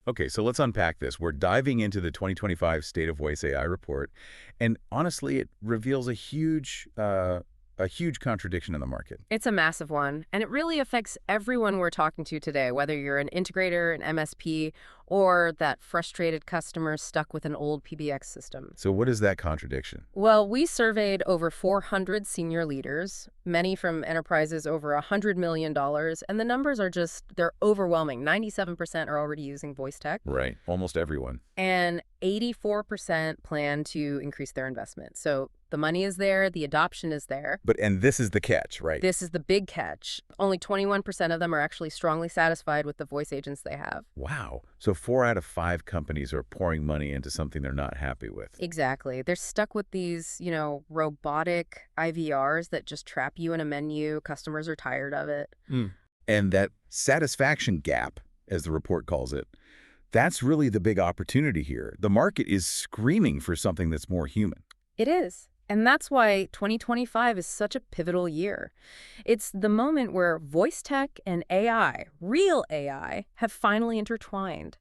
Okay, so let's unpack this. We're diving into the 2025 State of Voice AI report, and honestly, it reveals a huge contradiction in the market. It's a massive one, and it really affects everyone we're talking to today, whether you're an integrator, an MSP, or that frustrated customer stuck with an old PBX system. So what is that contradiction? Well, we surveyed over 400 senior leaders, many from enterprises over $100 million, and the numbers are they're overwhelming. 97% are already using voice tech, Right, almost everyone. and 84% plan to increase their investment. So the money is there, the adoption is there. And this is the catch, right? This is the big catch. Only 21% of them are actually strongly satisfied with the voice agents they have. Wow. So 4 out of 5 companies are pouring money into something they're not happy with. Exactly. They're stuck with these, robotic IVRs that just trap you in a menu. Customers are tired of it. And that satisfaction gap, as the report calls it, that's really the big opportunity here. The market is screaming for something that's more human. It is. And that's why 2025 is such a pivotal year. It's the moment where voice tech and AI, real AI, have finally intertwined.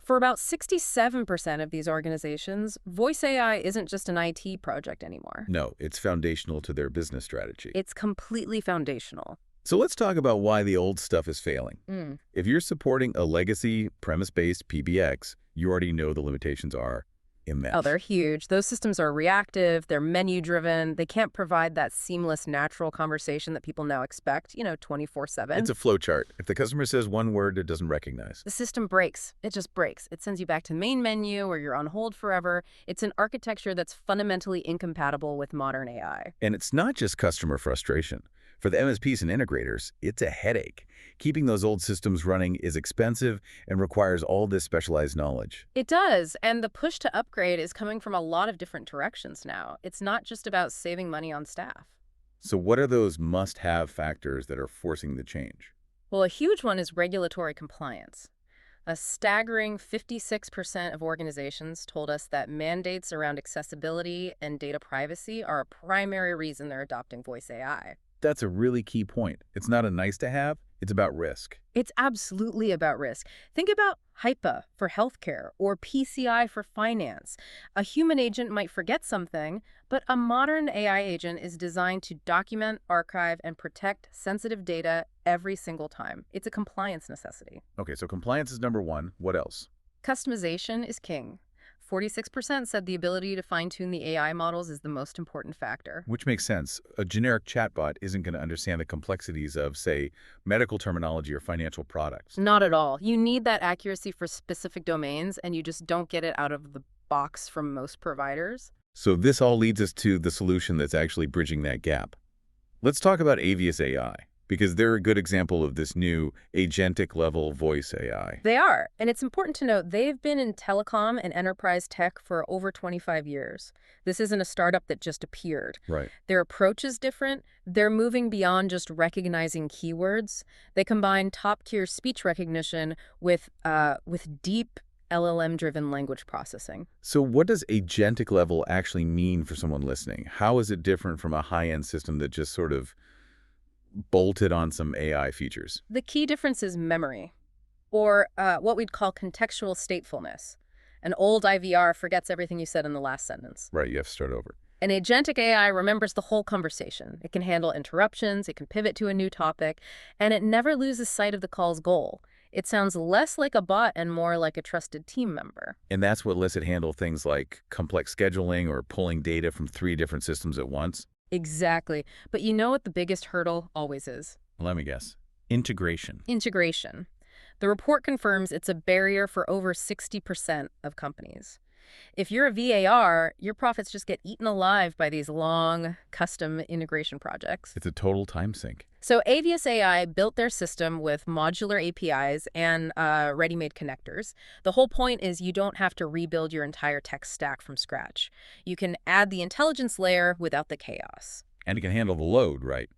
For about 67% of these organizations, voice AI isn't just an IT project anymore. No, it's foundational to their business strategy. It's completely foundational. So let's talk about why the old stuff is failing. Mm. If you're supporting a legacy premise-based PBX, you already know the limitations are immense. Oh, they're huge. Those systems are reactive, they're menu-driven, they can't provide that seamless, natural conversation that people now expect, 24/7. It's a flowchart. If the customer says one word it doesn't recognize. The system breaks. It just breaks. It sends you back to the main menu or you're on hold forever. It's an architecture that's fundamentally incompatible with modern AI. And it's not just customer frustration. For the MSPs and integrators, it's a headache. Keeping those old systems running is expensive and requires all this specialized knowledge. It does, and the push to upgrade is coming from a lot of different directions now. It's not just about saving money on staff. So what are those must-have factors that are forcing the change? Well, a huge one is regulatory compliance. A staggering 56% of organizations told us that mandates around accessibility and data privacy are a primary reason they're adopting voice AI. That's a really key point. It's not a nice-to-have, it's about risk. It's absolutely about risk. Think about HIPAA for healthcare or PCI for finance. A human agent might forget something, but a modern AI agent is designed to document, archive, and protect sensitive data every single time. It's a compliance necessity. Okay, so compliance is number one. What else? Customization is king. 46% said the ability to fine-tune the AI models is the most important factor. Which makes sense. A generic chatbot isn't going to understand the complexities of, say, medical terminology or financial products. Not at all. You need that accuracy for specific domains, and you just don't get it out of the box from most providers. So this all leads us to the solution that's actually bridging that gap. Let's talk about Avius AI, because they're a good example of this new agentic-level voice AI. They are, and it's important to note they've been in telecom and enterprise tech for over 25 years. This isn't a startup that just appeared. Right. Their approach is different. They're moving beyond just recognizing keywords. They combine top-tier speech recognition with deep LLM-driven language processing. So what does agentic level actually mean for someone listening? How is it different from a high-end system that just sort of bolted on some AI features? The key difference is memory, or what we'd call contextual statefulness. An old IVR forgets everything you said in the last sentence. Right, you have to start over. An agentic AI remembers the whole conversation. It can handle interruptions, it can pivot to a new topic, and it never loses sight of the call's goal. It sounds less like a bot and more like a trusted team member. And that's what lets it handle things like complex scheduling or pulling data from 3 different systems at once? Exactly. But you know what the biggest hurdle always is? Let me guess. Integration. Integration. The report confirms it's a barrier for over 60% of companies. If you're a VAR, your profits just get eaten alive by these long, custom integration projects. It's a total time sink. So Avius AI built their system with modular APIs and ready-made connectors. The whole point is you don't have to rebuild your entire tech stack from scratch. You can add the intelligence layer without the chaos. And it can handle the load, right?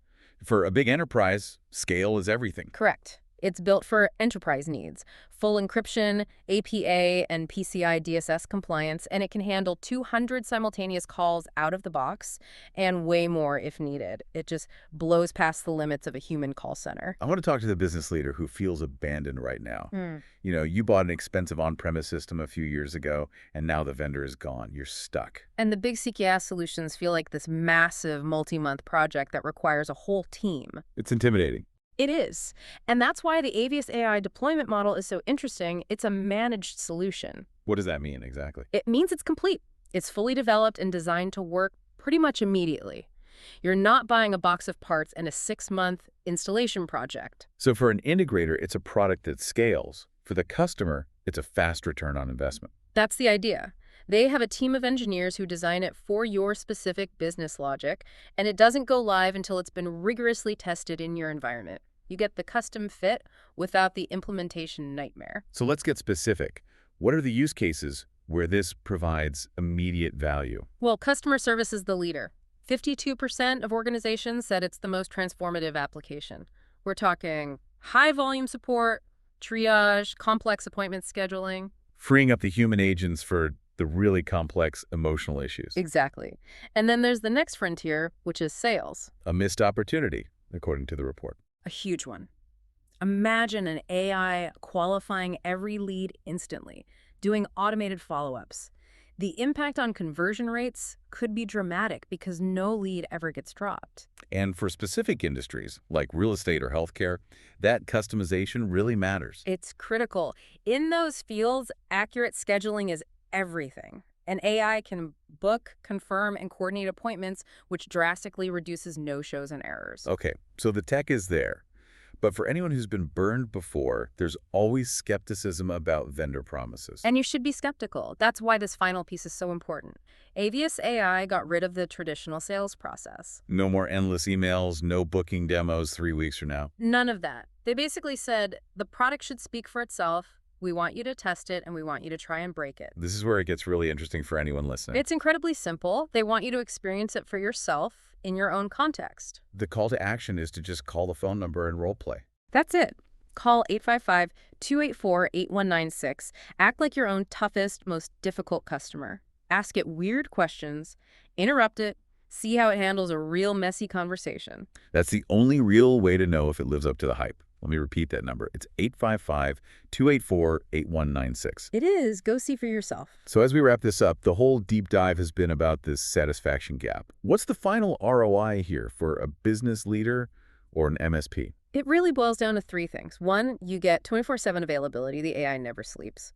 For a big enterprise, scale is everything. Correct. It's built for enterprise needs, full encryption, APA, and PCI DSS compliance, and it can handle 200 simultaneous calls out of the box and way more if needed. It just blows past the limits of a human call center. I want to talk to the business leader who feels abandoned right now. Hmm. You bought an expensive on-premise system a few years ago, and now the vendor is gone. You're stuck. And the big CKS solutions feel like this massive multi-month project that requires a whole team. It's intimidating. It is. And that's why the Avius AI deployment model is so interesting. It's a managed solution. What does that mean exactly? It means it's complete. It's fully developed and designed to work pretty much immediately. You're not buying a box of parts and a 6-month installation project. So for an integrator, it's a product that scales. For the customer, it's a fast return on investment. That's the idea. They have a team of engineers who design it for your specific business logic, and it doesn't go live until it's been rigorously tested in your environment. You get the custom fit without the implementation nightmare. So let's get specific. What are the use cases where this provides immediate value? Well, customer service is the leader. 52% of organizations said it's the most transformative application. We're talking high-volume support, triage, complex appointment scheduling. Freeing up the human agents for the really complex emotional issues. Exactly. And then there's the next frontier, which is sales. A missed opportunity, according to the report. A huge one. Imagine an AI qualifying every lead instantly, doing automated follow-ups. The impact on conversion rates could be dramatic because no lead ever gets dropped. And for specific industries, like real estate or healthcare, that customization really matters. It's critical. In those fields, accurate scheduling is everything. And AI can book, confirm, and coordinate appointments, which drastically reduces no-shows and errors. Okay, so the tech is there. But for anyone who's been burned before, there's always skepticism about vendor promises. And you should be skeptical. That's why this final piece is so important. Avius AI got rid of the traditional sales process. No more endless emails, no booking demos 3 weeks from now. None of that. They basically said, the product should speak for itself. We want you to test it, and we want you to try and break it. This is where it gets really interesting for anyone listening. It's incredibly simple. They want you to experience it for yourself in your own context. The call to action is to just call the phone number and role play. That's it. Call 855-284-8196. Act like your own toughest, most difficult customer. Ask it weird questions, interrupt it, see how it handles a real messy conversation. That's the only real way to know if it lives up to the hype. Let me repeat that number. It's 855-284-8196. It is. Go see for yourself. So as we wrap this up, the whole deep dive has been about this satisfaction gap. What's the final ROI here for a business leader or an MSP? It really boils down to 3 things. 1, you get 24/7 availability. The AI never sleeps.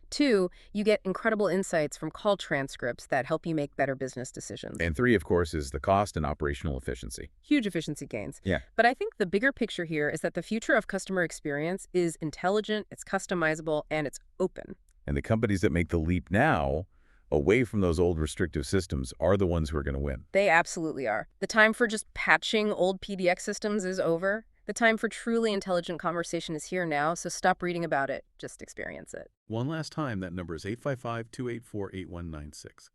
2, you get incredible insights from call transcripts that help you make better business decisions. And 3, of course, is the cost and operational efficiency. Huge efficiency gains. Yeah. But I think the bigger picture here is that the future of customer experience is intelligent, it's customizable, and it's open. And the companies that make the leap now away from those old restrictive systems are the ones who are going to win. They absolutely are. The time for just patching old PDX systems is over. The time for truly intelligent conversation is here now, so stop reading about it. Just experience it. One last time, that number is 855-284-8196.